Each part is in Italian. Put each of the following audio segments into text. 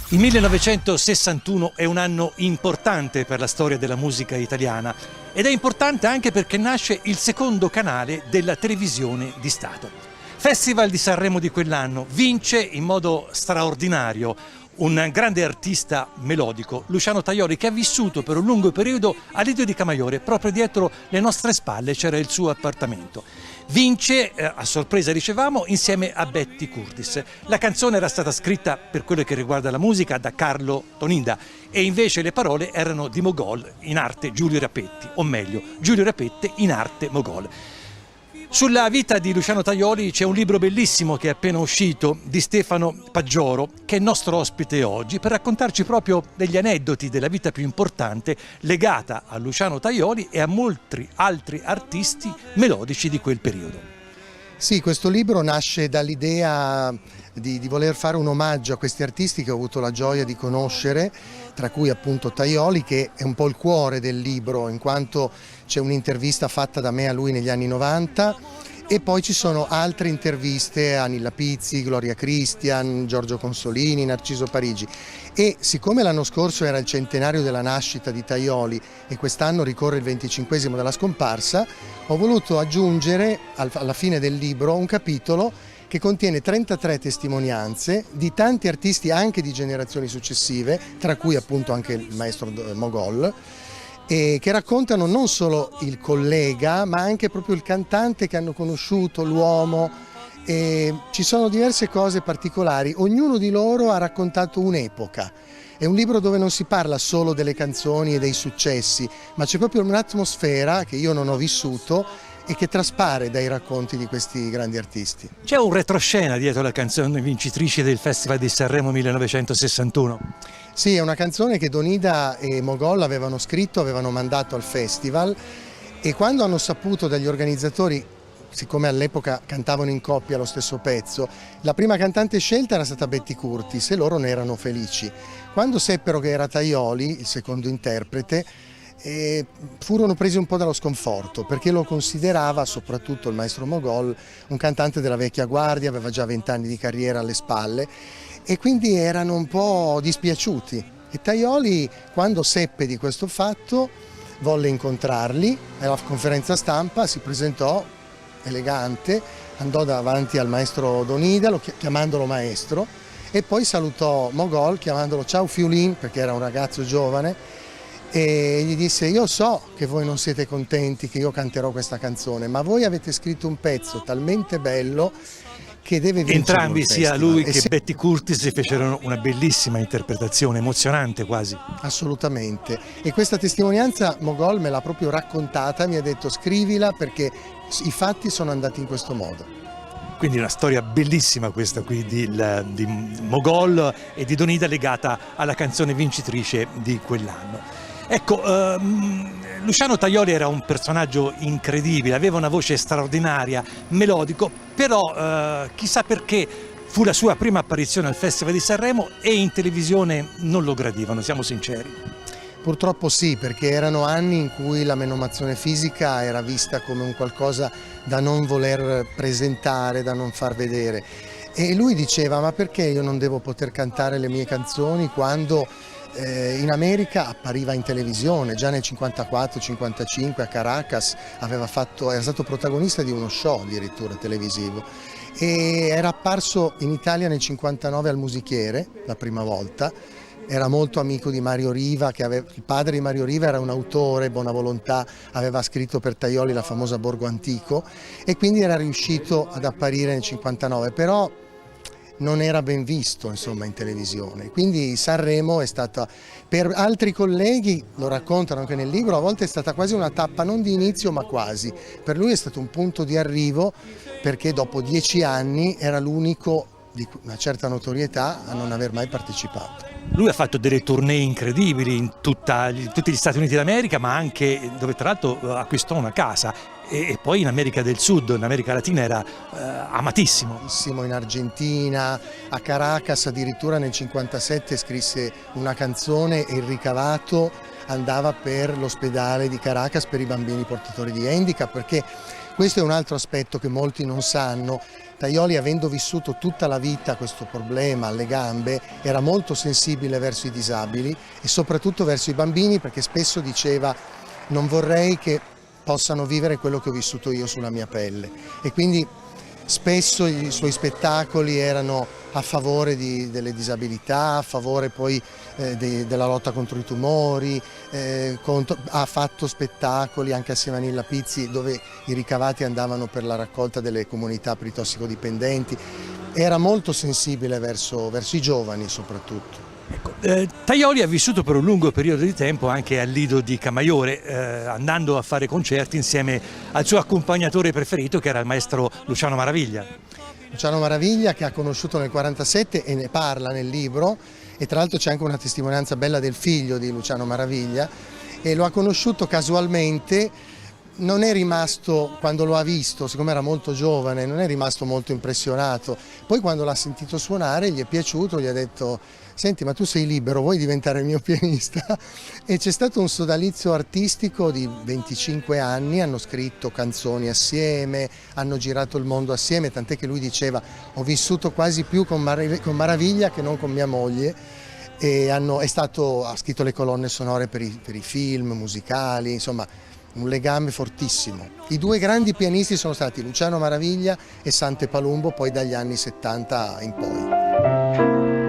Il 1961 è un anno importante per la storia della musica italiana ed è importante anche perché nasce il secondo canale della televisione di Stato. Festival di Sanremo di quell'anno vince in modo straordinario un grande artista melodico, Luciano Tajoli, che ha vissuto per un lungo periodo a Lido di Camaiore. Proprio dietro le nostre spalle c'era il suo appartamento. Vince, a sorpresa dicevamo, insieme a Betty Curtis. La canzone era stata scritta, per quello che riguarda la musica, da Carlo Tonida e invece le parole erano di Mogol, in arte Giulio Rapetti, o meglio, Giulio Rapetti in arte Mogol. Sulla vita di Luciano Tajoli c'è un libro bellissimo che è appena uscito di Stefano Paggioro, che è nostro ospite oggi per raccontarci proprio degli aneddoti della vita più importante legata a Luciano Tajoli e a molti altri artisti melodici di quel periodo. Sì, questo libro nasce dall'idea di voler fare un omaggio a questi artisti che ho avuto la gioia di conoscere, tra cui appunto Tajoli, che è un po' il cuore del libro, in quanto c'è un'intervista fatta da me a lui negli anni 90 e poi ci sono altre interviste a Nilla Pizzi, Gloria Christian, Giorgio Consolini, Narciso Parigi. E siccome l'anno scorso era il centenario della nascita di Tajoli e quest'anno ricorre il 25esimo della scomparsa, ho voluto aggiungere alla fine del libro un capitolo che contiene 33 testimonianze di tanti artisti anche di generazioni successive, tra cui appunto anche il maestro Mogol, e che raccontano non solo il collega ma anche proprio il cantante che hanno conosciuto, l'uomo. E ci sono diverse cose particolari, ognuno di loro ha raccontato un'epoca. È un libro dove non si parla solo delle canzoni e dei successi, ma c'è proprio un'atmosfera che io non ho vissuto e che traspare dai racconti di questi grandi artisti. C'è un retroscena dietro la canzone vincitrice del Festival di Sanremo 1961. Sì, è una canzone che Donida e Mogol avevano scritto, avevano mandato al festival e quando hanno saputo dagli organizzatori, siccome all'epoca cantavano in coppia lo stesso pezzo, la prima cantante scelta era stata Betty Curtis e loro ne erano felici. Quando seppero che era Tajoli, il secondo interprete, furono presi un po' dallo sconforto perché lo considerava, soprattutto il maestro Mogol, un cantante della vecchia guardia, aveva già 20 anni di carriera alle spalle e quindi erano un po' dispiaciuti. E Tajoli, quando seppe di questo fatto, volle incontrarli alla conferenza stampa, si presentò elegante, andò davanti al maestro Donida chiamandolo maestro e poi salutò Mogol chiamandolo ciao Fiulin, perché era un ragazzo giovane, e gli disse: io so che voi non siete contenti che io canterò questa canzone, ma voi avete scritto un pezzo talmente bello che deve vincere. Entrambi, sia lui che Betty Curtis, fecero una bellissima interpretazione, emozionante quasi. Assolutamente, e questa testimonianza Mogol me l'ha proprio raccontata, mi ha detto scrivila perché i fatti sono andati in questo modo. Quindi una storia bellissima questa qui di Mogol e di Donida legata alla canzone vincitrice di quell'anno. Ecco, Luciano Tajoli era un personaggio incredibile, aveva una voce straordinaria, melodico, però chissà perché fu la sua prima apparizione al Festival di Sanremo e in televisione non lo gradivano, siamo sinceri. Purtroppo sì, perché erano anni in cui la menomazione fisica era vista come un qualcosa da non voler presentare, da non far vedere. E lui diceva: ma perché io non devo poter cantare le mie canzoni quando in America appariva in televisione? Già nel 54-55 a Caracas era stato protagonista di uno show addirittura televisivo e era apparso in Italia nel 59 al Musichiere la prima volta. Era molto amico di Mario Riva, il padre di Mario Riva era un autore, buona volontà, aveva scritto per Tajoli la famosa Borgo Antico e quindi era riuscito ad apparire nel 59, però non era ben visto insomma in televisione. Quindi Sanremo è stata, per altri colleghi, lo raccontano anche nel libro, a volte è stata quasi una tappa non di inizio ma quasi. Per lui è stato un punto di arrivo perché dopo 10 anni era l'unico di una certa notorietà a non aver mai partecipato. Lui ha fatto delle tournée incredibili in tutti gli Stati Uniti d'America, ma anche dove tra l'altro acquistò una casa e poi in America del Sud, in America Latina era amatissimo. In Argentina, a Caracas addirittura nel 1957 scrisse una canzone e il ricavato andava per l'ospedale di Caracas per i bambini portatori di handicap, perché questo è un altro aspetto che molti non sanno, Tajoli, avendo vissuto tutta la vita questo problema alle gambe, era molto sensibile verso i disabili e soprattutto verso i bambini, perché spesso diceva: non vorrei che possano vivere quello che ho vissuto io sulla mia pelle. E quindi spesso i suoi spettacoli erano a favore delle disabilità, a favore poi della lotta contro i tumori, ha fatto spettacoli anche assieme a Nilla Pizzi dove i ricavati andavano per la raccolta delle comunità per i tossicodipendenti. Era molto sensibile verso i giovani soprattutto. Ecco, Tajoli ha vissuto per un lungo periodo di tempo anche al Lido di Camaiore, andando a fare concerti insieme al suo accompagnatore preferito, che era il maestro Luciano Maraviglia. Luciano Maraviglia, che ha conosciuto nel 1947 e ne parla nel libro, e tra l'altro c'è anche una testimonianza bella del figlio di Luciano Maraviglia, e lo ha conosciuto casualmente. Non è rimasto, quando lo ha visto, siccome era molto giovane, non è rimasto molto impressionato. Poi quando l'ha sentito suonare gli è piaciuto, gli ha detto: senti, ma tu sei libero, vuoi diventare il mio pianista? E c'è stato un sodalizio artistico di 25 anni, hanno scritto canzoni assieme, hanno girato il mondo assieme, tant'è che lui diceva: ho vissuto quasi più con Maraviglia che non con mia moglie. E ha scritto le colonne sonore per i film musicali, insomma un legame fortissimo. I due grandi pianisti sono stati Luciano Maraviglia e Sante Palumbo, poi dagli anni 70 in poi.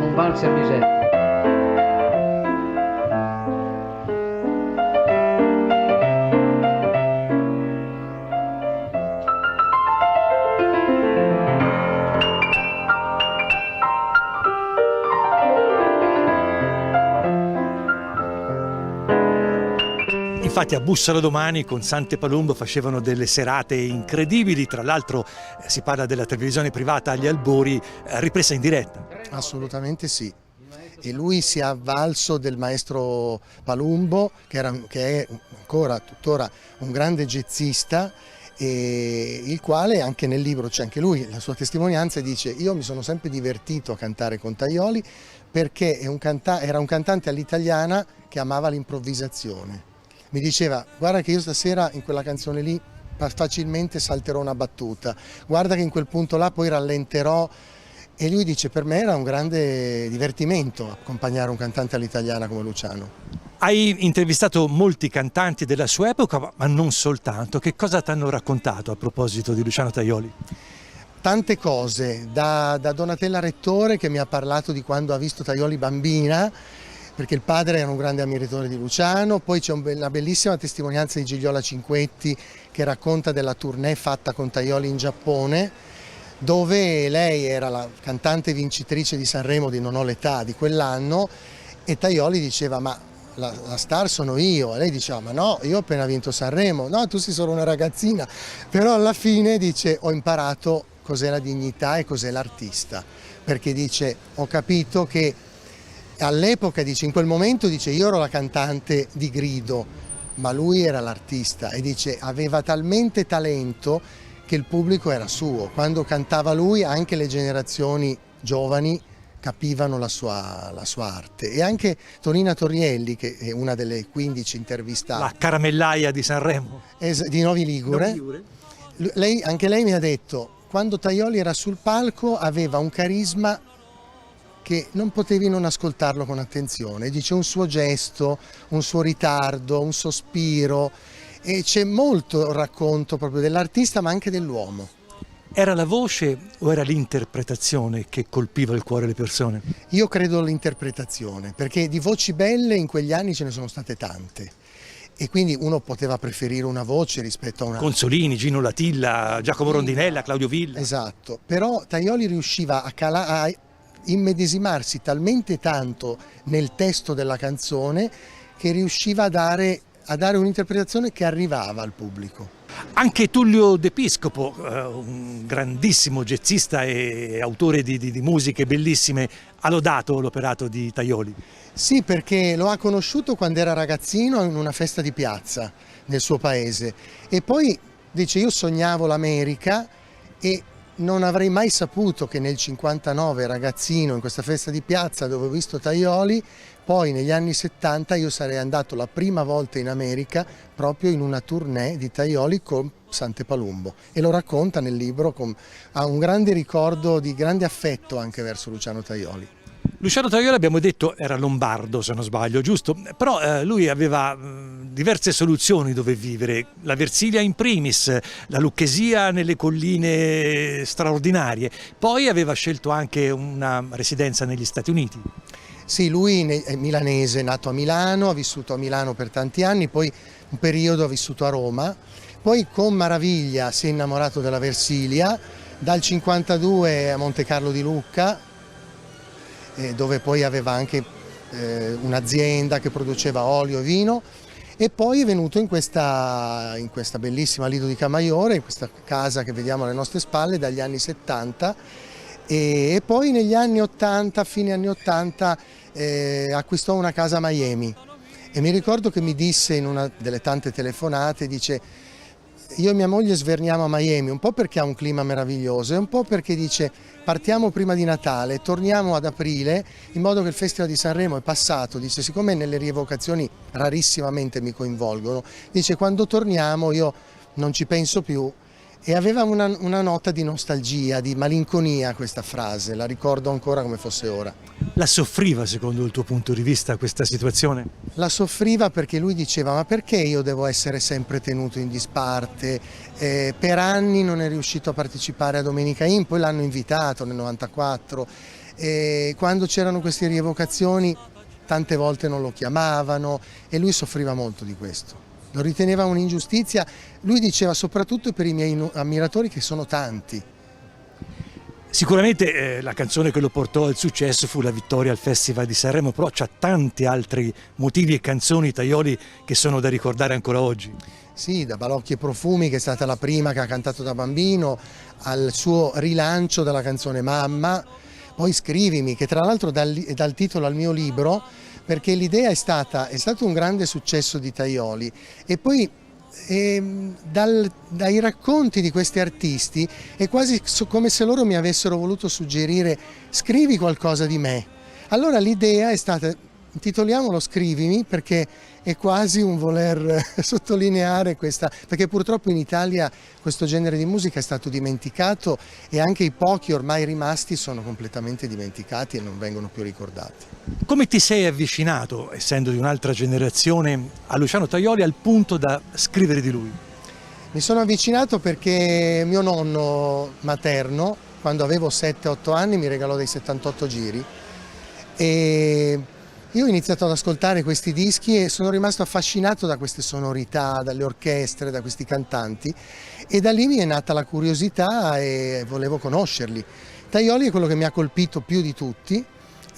Un valzer Bizet. Infatti a Bussalo Domani con Sante Palumbo facevano delle serate incredibili, tra l'altro si parla della televisione privata agli albori, ripresa in diretta. Assolutamente sì. E lui si è avvalso del maestro Palumbo, che è ancora tuttora un grande jazzista, e il quale anche nel libro c'è anche lui, la sua testimonianza, dice: io mi sono sempre divertito a cantare con Tajoli perché era un cantante all'italiana che amava l'improvvisazione. Mi diceva: guarda che io stasera in quella canzone lì facilmente salterò una battuta, guarda che in quel punto là poi rallenterò. E lui dice: per me era un grande divertimento accompagnare un cantante all'italiana come Luciano. Hai intervistato molti cantanti della sua epoca, ma non soltanto. Che cosa ti hanno raccontato a proposito di Luciano Tajoli? Tante cose, da Donatella Rettore, che mi ha parlato di quando ha visto Tajoli bambina, perché il padre era un grande ammiratore di Luciano. Poi c'è una bellissima testimonianza di Gigliola Cinquetti che racconta della tournée fatta con Tajoli in Giappone, dove lei era la cantante vincitrice di Sanremo di Non ho l'età di quell'anno, e Tajoli diceva: ma la star sono io, e lei diceva: ma no, io ho appena vinto Sanremo. No, tu sei solo una ragazzina. Però alla fine dice: ho imparato cos'è la dignità e cos'è l'artista, perché dice: ho capito che all'epoca, dice, in quel momento, dice, io ero la cantante di grido, ma lui era l'artista, e dice aveva talmente talento che il pubblico era suo. Quando cantava lui anche le generazioni giovani capivano la sua arte. E anche Tonina Torrielli, che è una delle 15 intervistate, la caramellaia di Sanremo, di Novi Ligure. Anche lei mi ha detto: quando Tajoli era sul palco aveva un carisma che non potevi non ascoltarlo con attenzione. Dice: un suo gesto, un suo ritardo, un sospiro, e c'è molto racconto proprio dell'artista ma anche dell'uomo. Era la voce o era l'interpretazione che colpiva il cuore delle persone? Io credo l'interpretazione, perché di voci belle in quegli anni ce ne sono state tante, e quindi uno poteva preferire una voce rispetto a una... Consolini, Gino Latilla, Giacomo Rondinella, Claudio Villa. Esatto, però Tajoli riusciva a immedesimarsi talmente tanto nel testo della canzone che riusciva a dare un'interpretazione che arrivava al pubblico. Anche Tullio De Piscopo, un grandissimo jazzista e autore di musiche bellissime, ha lodato l'operato di Tajoli. Sì, perché lo ha conosciuto quando era ragazzino in una festa di piazza nel suo paese, e poi dice: io sognavo l'America e non avrei mai saputo che nel 59, ragazzino, in questa festa di piazza dove ho visto Tajoli, poi negli anni 70 io sarei andato la prima volta in America proprio in una tournée di Tajoli con Sante Palumbo, e lo racconta nel libro, ha un grande ricordo di grande affetto anche verso Luciano Tajoli. Luciano Tajoli, abbiamo detto, era lombardo, se non sbaglio, giusto? Però lui aveva diverse soluzioni dove vivere, la Versilia in primis, la Lucchesia nelle colline straordinarie, poi aveva scelto anche una residenza negli Stati Uniti. Sì, lui è milanese, nato a Milano, ha vissuto a Milano per tanti anni, poi un periodo ha vissuto a Roma, poi con Maraviglia si è innamorato della Versilia, dal 52 a Monte Carlo di Lucca, dove poi aveva anche un'azienda che produceva olio e vino, e poi è venuto in questa bellissima Lido di Camaiore, in questa casa che vediamo alle nostre spalle dagli anni 70, e poi negli anni 80, fine anni 80, acquistò una casa a Miami, e mi ricordo che mi disse in una delle tante telefonate, dice: io e mia moglie sverniamo a Miami, un po' perché ha un clima meraviglioso e un po' perché, dice, partiamo prima di Natale, torniamo ad aprile, in modo che il Festival di Sanremo è passato, dice, siccome nelle rievocazioni rarissimamente mi coinvolgono, dice, quando torniamo io non ci penso più. E aveva una nota di nostalgia, di malinconia questa frase, la ricordo ancora come fosse ora. La soffriva, secondo il tuo punto di vista, questa situazione? La soffriva perché lui diceva: ma perché io devo essere sempre tenuto in disparte? Per anni non è riuscito a partecipare a Domenica In, poi l'hanno invitato nel 94, quando c'erano queste rievocazioni tante volte non lo chiamavano, e lui soffriva molto di questo. Lo riteneva un'ingiustizia, lui diceva, soprattutto per i miei ammiratori, che sono tanti. Sicuramente la canzone che lo portò al successo fu la vittoria al Festival di Sanremo, però c'ha tanti altri motivi e canzoni, Tajoli, che sono da ricordare ancora oggi. Sì, da Balocchi e Profumi, che è stata la prima che ha cantato da bambino, al suo rilancio della canzone Mamma, poi Scrivimi, che tra l'altro dà il titolo al mio libro, perché l'idea è stato un grande successo di Tajoli, e poi dai racconti di questi artisti è quasi come se loro mi avessero voluto suggerire: scrivi qualcosa di me. Allora l'idea è stata: titoliamolo Scrivimi, perché è quasi un voler sottolineare questa, perché purtroppo in Italia questo genere di musica è stato dimenticato, e anche i pochi ormai rimasti sono completamente dimenticati e non vengono più ricordati. Come ti sei avvicinato, essendo di un'altra generazione, a Luciano Tajoli al punto da scrivere di lui? Mi sono avvicinato perché mio nonno materno, quando avevo 7-8 anni, mi regalò dei 78 giri, e io ho iniziato ad ascoltare questi dischi e sono rimasto affascinato da queste sonorità, dalle orchestre, da questi cantanti, e da lì mi è nata la curiosità e volevo conoscerli. Tajoli è quello che mi ha colpito più di tutti,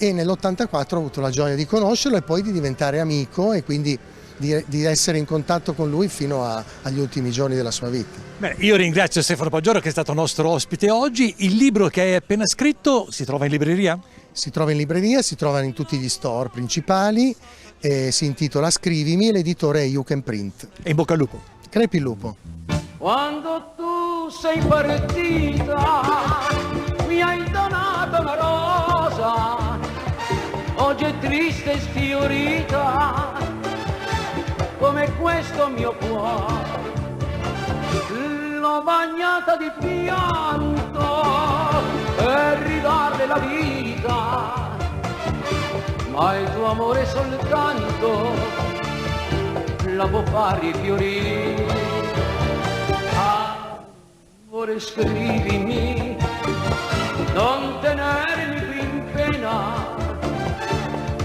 e nell'84 ho avuto la gioia di conoscerlo e poi di diventare amico, e quindi di essere in contatto con lui fino agli ultimi giorni della sua vita. Beh, io ringrazio Stefano Paggioro, che è stato nostro ospite oggi. Il libro che hai appena scritto si trova in libreria? Si trova in libreria, si trova in tutti gli store principali, si intitola Scrivimi, e l'editore è You Can Print. E in bocca al lupo. Crepi il lupo. Quando tu sei partita mi hai donato una rosa, oggi è triste e sfiorita come questo mio cuore, l'ho bagnata di pianto per ridarle la vita, ma il tuo amore soltanto la può far rifiorire. Amore, scrivimi, non tenermi più in pena,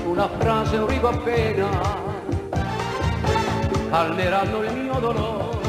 una frase, un rigo appena calmeranno il mio dolore.